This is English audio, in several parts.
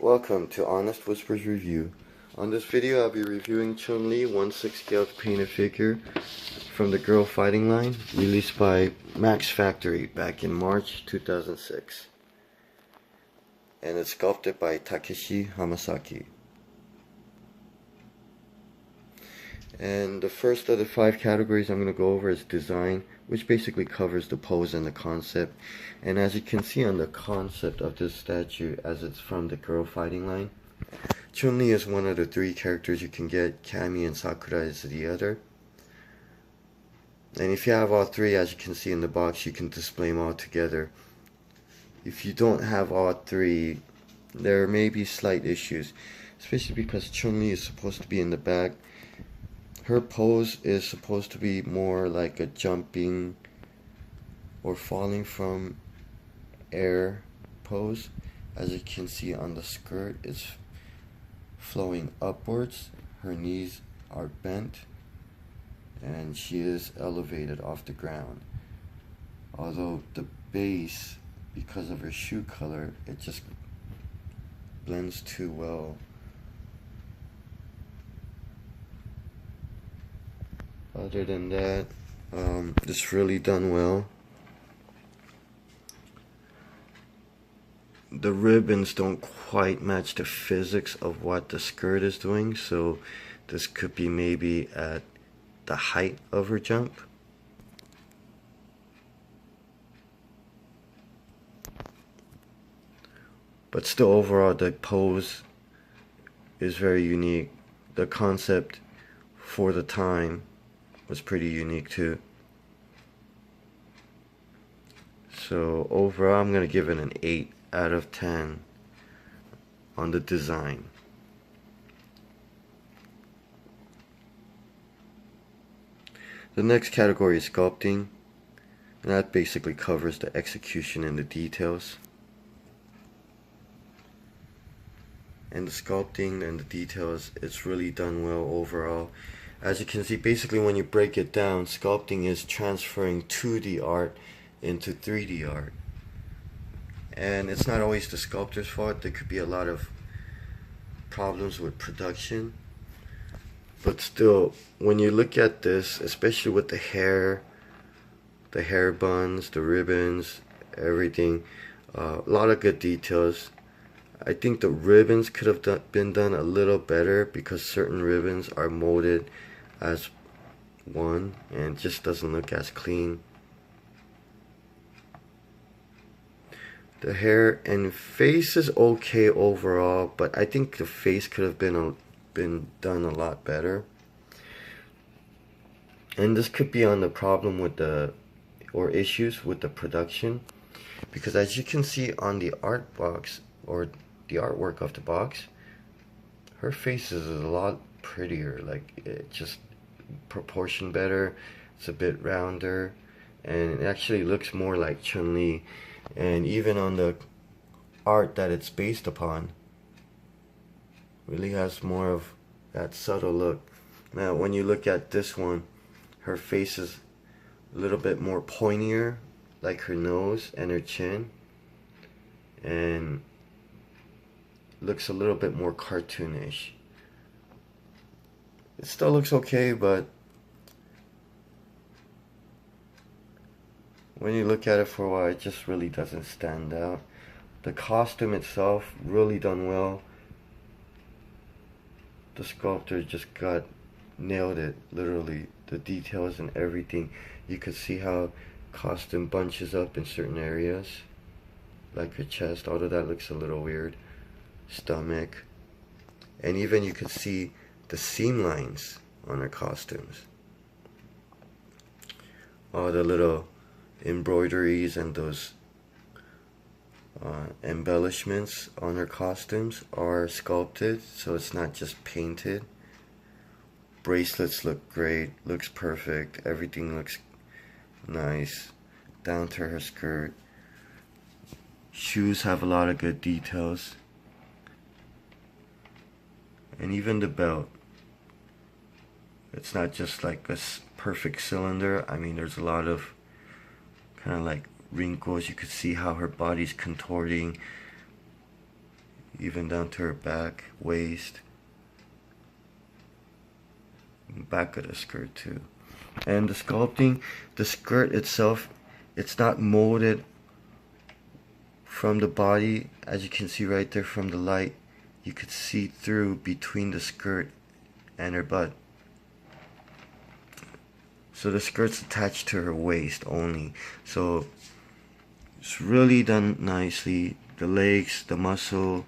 Welcome to Honest Whispers Review. On this video I'll be reviewing Chun 1/6 scale painted figure from the Girl Fighting line, released by Max Factory back in March 2006. And it's sculpted by Takeshi Hamasaki. And the first of the 5 categories I'm going to go over is design, which basically covers the pose and the concept. And as you can see on the concept of this statue, as it's from the Girl Fighting line, Chun is one of the 3 characters you can get. Kami and Sakura is the other. And if you have all 3, as you can see in the box, you can display them all together. If you don't have all 3, there may be slight issues, especially because Chun is supposed to be in the back. Her pose is supposed to be more like a jumping or falling from air pose. As you can see on the skirt, it's flowing upwards. Her knees are bent and she is elevated off the ground. Although the base, because of her shoe color, it just blends too well. Other than that, it's really done well. The ribbons don't quite match the physics of what the skirt is doing, so this could be maybe at the height of her jump. But still, overall, the pose is very unique. The concept for the time was pretty unique too. So overall, I'm going to give it an 8 out of 10 on the design. The next category is sculpting, and that basically covers the execution and the details. And the sculpting and the details, it's really done well overall. As you can see, basically when you break it down, sculpting is transferring 2D art into 3D art. And it's not always the sculptor's fault. There could be a lot of problems with production. But still, when you look at this, especially with the hair buns, the ribbons, everything, a lot of good details. I think the ribbons could have been done a little better, because certain ribbons are molded as one and it just doesn't look as clean. The hair and face is okay overall, but I think the face could have been done a lot better. And this could be on the problem with or issues with the production, because as you can see on the art box, or the artwork of the box, her face is a lot prettier. Like, it just proportioned better, it's a bit rounder, and it actually looks more like Chun-Li. And even on the art that it's based upon, really has more of that subtle look. Now when you look at this one, her face is a little bit more pointier, like her nose and her chin, and looks a little bit more cartoonish. It still looks okay, but when you look at it for a while, it just really doesn't stand out. The costume itself, really done well. The sculptor just nailed it, literally. The details and everything. You could see how costume bunches up in certain areas, like her chest, although that looks a little weird. Stomach, and even you could see the seam lines on her costumes. All the little embroideries and those embellishments on her costumes are sculpted, so it's not just painted. Bracelets look great, looks perfect, everything looks nice, down to her skirt. Shoes have a lot of good details. And even the belt, it's not just like a perfect cylinder. I mean, there's a lot of kind of like wrinkles. You could see how her body's contorting. even down to her back, waist, back of the skirt too. And the sculpting, the skirt itself, it's not molded from the body. As you can see right there from the light, you could see through between the skirt and her butt. So the skirt's attached to her waist only. So it's really done nicely. The legs, the muscle,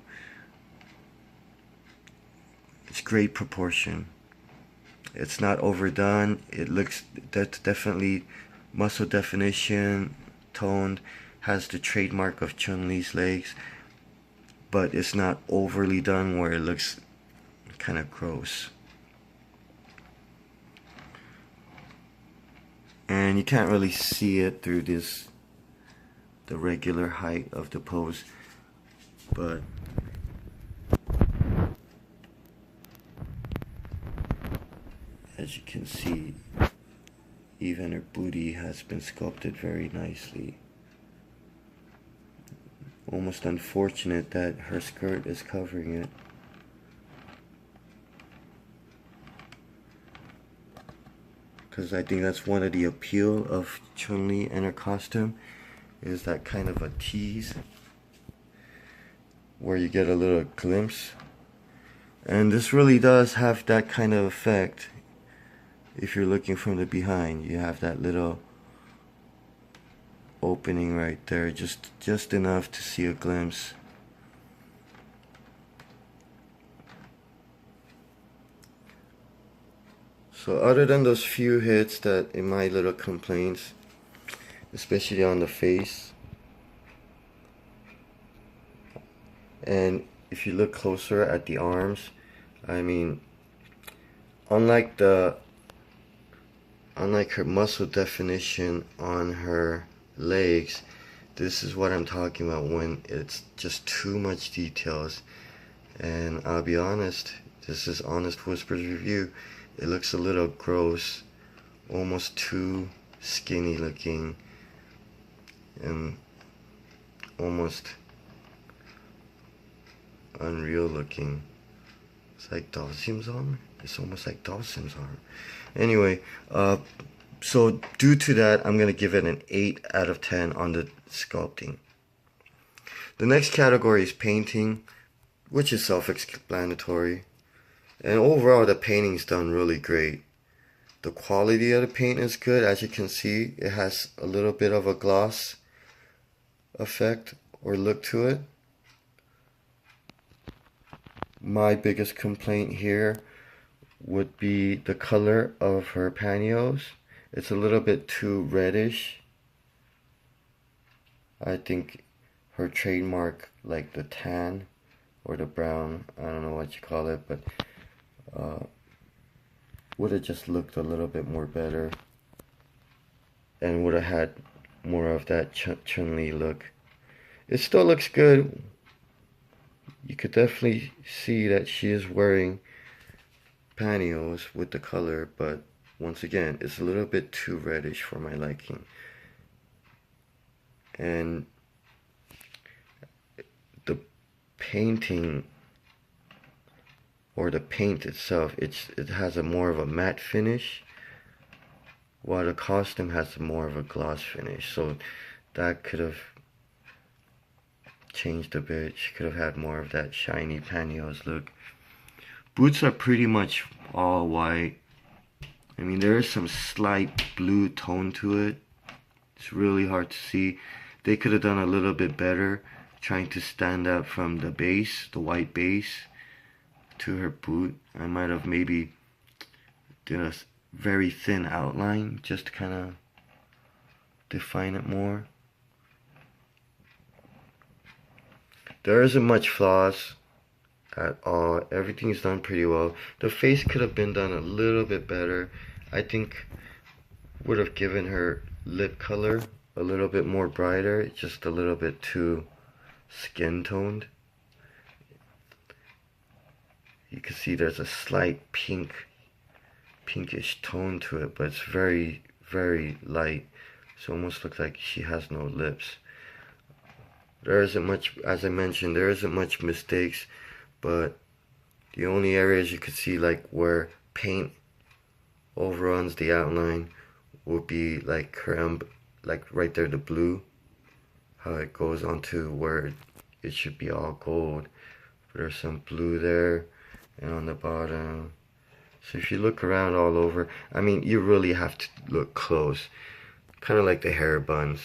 it's great proportion. It's not overdone. It looks, that's definitely muscle definition, toned, has the trademark of Chun-Li's legs, but it's not overly done where it looks kind of gross. And you can't really see it through this, the regular height of the pose, but as you can see, even her booty has been sculpted very nicely. Almost unfortunate that her skirt is covering it. Because I think that's one of the appeal of Chun-Li and her costume, is that kind of a tease where you get a little glimpse. And this really does have that kind of effect. If you're looking from the behind, you have that little opening right there, just enough to see a glimpse. So other than those few hits that in my little complaints, especially on the face, and if you look closer at the arms, I mean, unlike her muscle definition on her legs, this is what I'm talking about when it's just too much details. And I'll be honest, this is Honest Whispers review. It looks a little gross, almost too skinny looking, and almost unreal looking. It's like Dalsim's armor. It's almost like Dalsim's armor. Anyway, so due to that, I'm gonna give it an 8 out of 10 on the sculpting. The next category is painting, which is self-explanatory. And overall, the painting's done really great. The quality of the paint is good. As you can see, it has a little bit of a gloss effect or look to it. My biggest complaint here would be the color of her pantyhose. It's a little bit too reddish. I think her trademark, like the tan or the brown, I don't know what you call it, but would have just looked a little bit more better and would have had more of that Chun-Li look. It still looks good. You could definitely see that she is wearing pantyhose with the color, but once again, it's a little bit too reddish for my liking. And the painting, or the paint itself, it has a more of a matte finish, while the costume has more of a gloss finish. So that could have changed a bit. She could have had more of that shiny pantyhose look. Boots are pretty much all white. I mean, there is some slight blue tone to it. It's really hard to see. They could have done a little bit better trying to stand out from the base, the white base, to her boot. I might have maybe did a very thin outline just to kind of define it more. There isn't much flaws at all. Everything's done pretty well. The face could have been done a little bit better. I think would have given her lip color a little bit more brighter, just a little bit too skin toned. You can see there's a slight pinkish tone to it, but it's very, very light. So it almost looks like she has no lips. There isn't much, as I mentioned, there isn't much mistakes, but the only areas you could see like where paint overruns the outline would be like like right there, the blue, how it goes onto where it should be all gold. There's some blue there and on the bottom. So if you look around all over, I mean, you really have to look close. Kind of like the hair buns,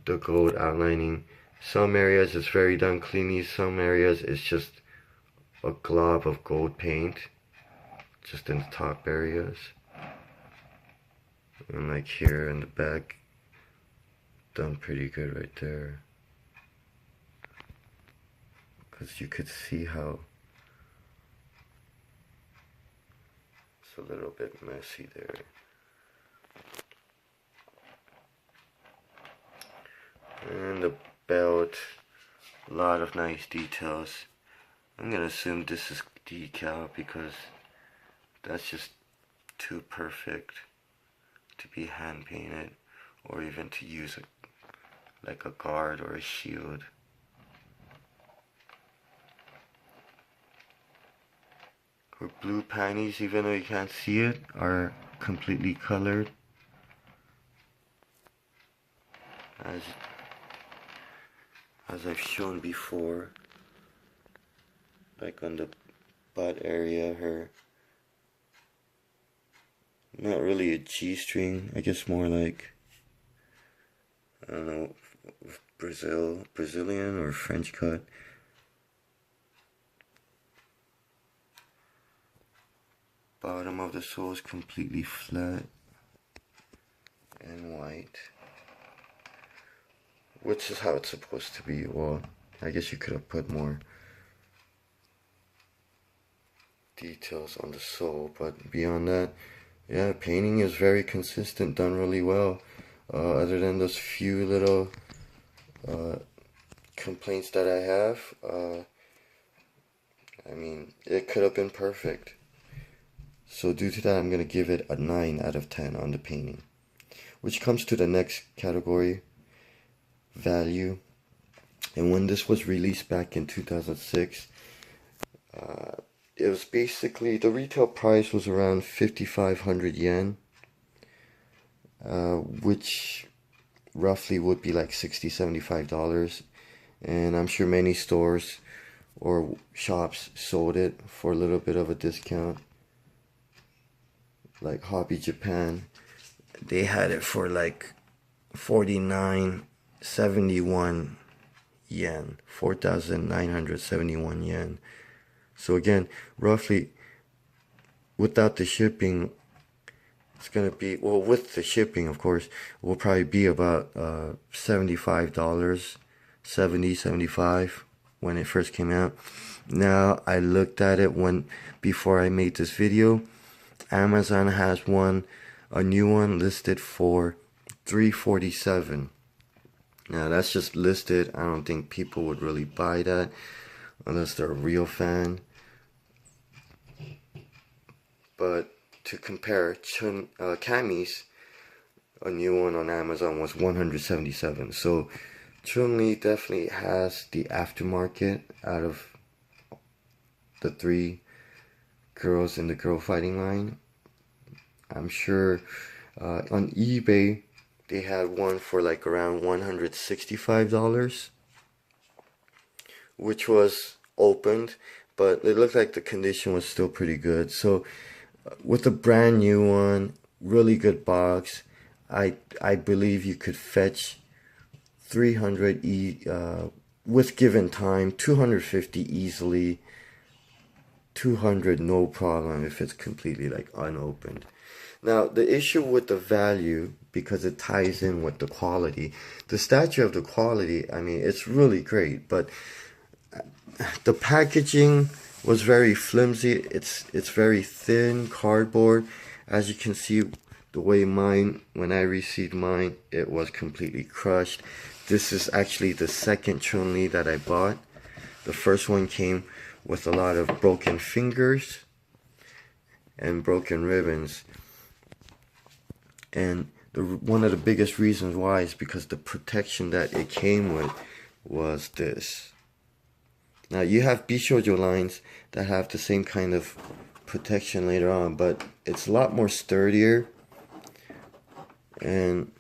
the gold outlining. Some areas it's very done cleanly, some areas it's just a glob of gold paint, just in the top areas. And like here in the back, done pretty good right there. Because you could see how it's a little bit messy there. And the belt, a lot of nice details. I'm gonna assume this is decal because that's just too perfect to be hand painted or even to use like a guard or a shield. Her blue panties, even though you can't see it, are completely colored. As I've shown before, like on the butt area, her, not really a G-string, I guess more like, I don't know, Brazilian or French cut. Bottom of the sole is completely flat and white, which is how it's supposed to be. Well, I guess you could have put more details on the sole, but beyond that, yeah, painting is very consistent, done really well. Other than those few little complaints that I have, I mean, it could have been perfect. So due to that, I'm going to give it a 9 out of 10 on the painting. Which comes to the next category, value. And when this was released back in 2006, it was basically, the retail price was around 5,500 yen, which roughly would be like $60-$75. And I'm sure many stores or shops sold it for a little bit of a discount. Like Hobby Japan, they had it for like 4,971 yen, 4,971 yen. So again, roughly, without the shipping, it's gonna be, well, with the shipping, of course, will probably be about $75, 75 when it first came out. Now, I looked at it before I made this video. Amazon has a new one listed for $347. Now that's just listed. I don't think people would really buy that unless they're a real fan. But to compare, Chun Kami's, a new one on Amazon, was $177. So Chun-Li definitely has the aftermarket out of the three girls in the girl fighting line. I'm sure on eBay they had one for like around $165, which was opened, but it looked like the condition was still pretty good. So with a brand new one, really good box, I believe you could fetch 300 with given time, 250 easily, 200 no problem if it's completely like unopened. Now the issue with the value, because it ties in with the quality, the statue of the quality, I mean, it's really great, but the packaging was very flimsy. It's very thin cardboard. As you can see, the way when I received mine, it was completely crushed. This is actually the second Chun-Li that I bought. The first one came with a lot of broken fingers and broken ribbons. And one of the biggest reasons why is because the protection that it came with was this. Now you have Bishoujo lines that have the same kind of protection later on, but it's a lot more sturdier. And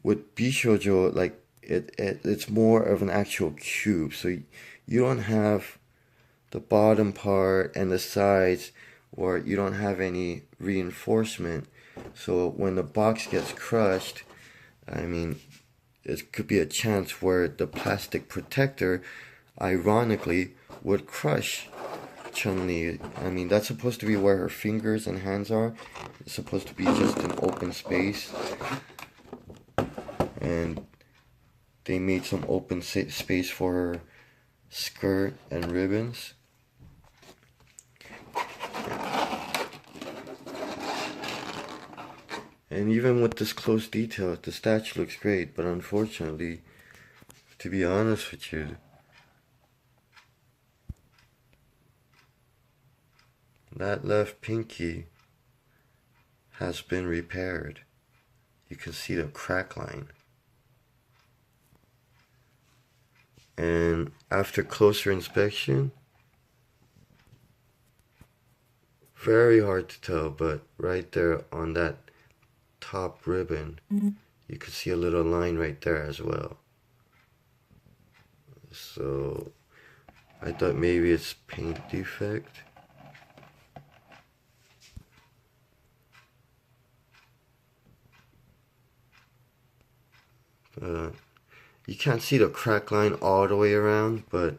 with Bishoujo, like it's more of an actual cube, so you don't have the bottom part and the sides, or you don't have any reinforcement. So when the box gets crushed, I mean, it could be a chance where the plastic protector, ironically, would crush Chun-Li. I mean, that's supposed to be where her fingers and hands are. It's supposed to be just an open space. And they made some open space for her skirt and ribbons. And even with this close detail, the statue looks great, but unfortunately, to be honest with you, that left pinky has been repaired. You can see the crack line. And after closer inspection, very hard to tell, but right there on that top ribbon, you can see a little line right there as well. So I thought maybe it's paint defect. You can't see the crack line all the way around, but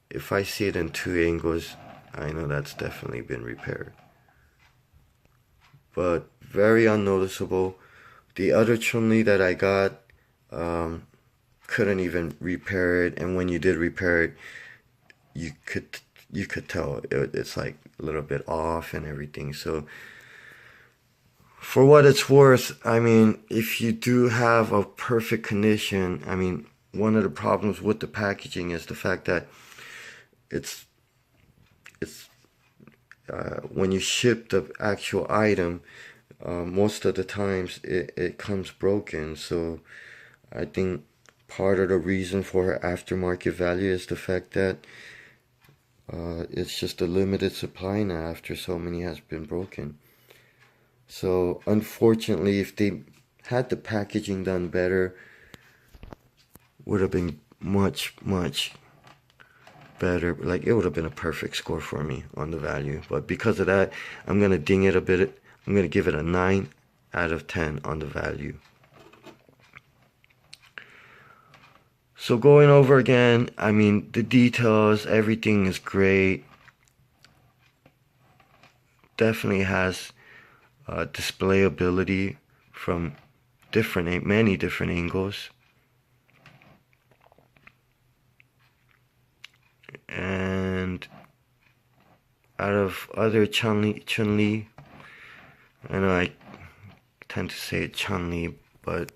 if I see it in two angles, I know that's definitely been repaired. But very unnoticeable. The other Chun-Li that I got couldn't even repair it, and when you did repair it, you could tell it's like a little bit off and everything. So for what it's worth, I mean, if you do have a perfect condition, I mean, one of the problems with the packaging is the fact that it's when you ship the actual item, most of the times it comes broken. So I think part of the reason for her aftermarket value is the fact that it's just a limited supply now after so many has been broken. So unfortunately, if they had the packaging done better, would have been much better. Like, it would have been a perfect score for me on the value. But because of that, I'm gonna ding it a bit. I'm gonna give it a 9 out of 10 on the value. So going over again, I mean, the details, everything is great. Definitely has displayability from many different angles. And out of other Chun-Li, I know I tend to say it Chun-Li, but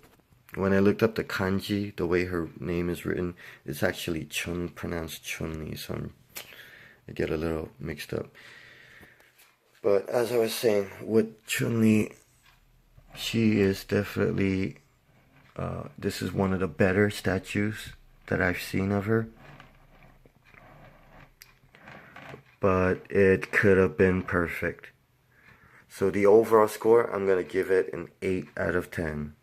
when I looked up the kanji, the way her name is written, it's actually Chun, pronounced Chun-Li, so I get a little mixed up. But as I was saying, with Chun-Li, she is definitely, this is one of the better statues that I've seen of her. But it could have been perfect. So the overall score, I'm going to give it an 8 out of 10.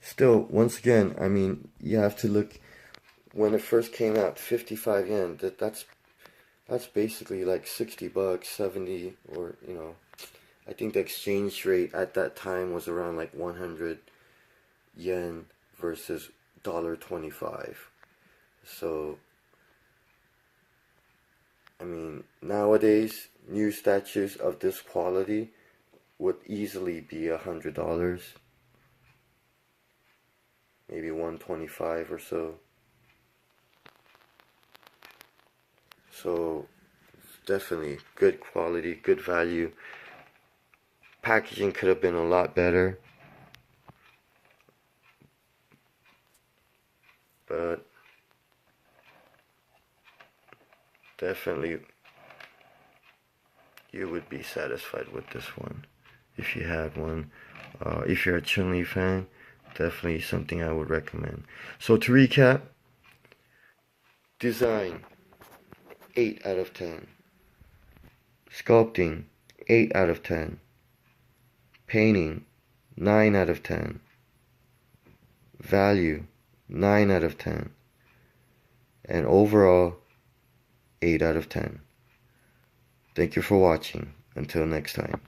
Still, once again, I mean, you have to look, when it first came out, 55 yen, that's basically like 60 bucks, 70, or, you know, I think the exchange rate at that time was around like 100 yen versus $1.25. So, I mean, nowadays, new statues of this quality would easily be $100, maybe 125 or so. So, definitely good quality, good value. Packaging could have been a lot better, but definitely you would be satisfied with this one. if you had one. If you're a Chun fan, definitely something I would recommend. So to recap, design 8 out of 10. Sculpting 8 out of 10. Painting 9 out of 10. Value 9 out of 10. And overall 8 out of 10. Thank you for watching. Until next time.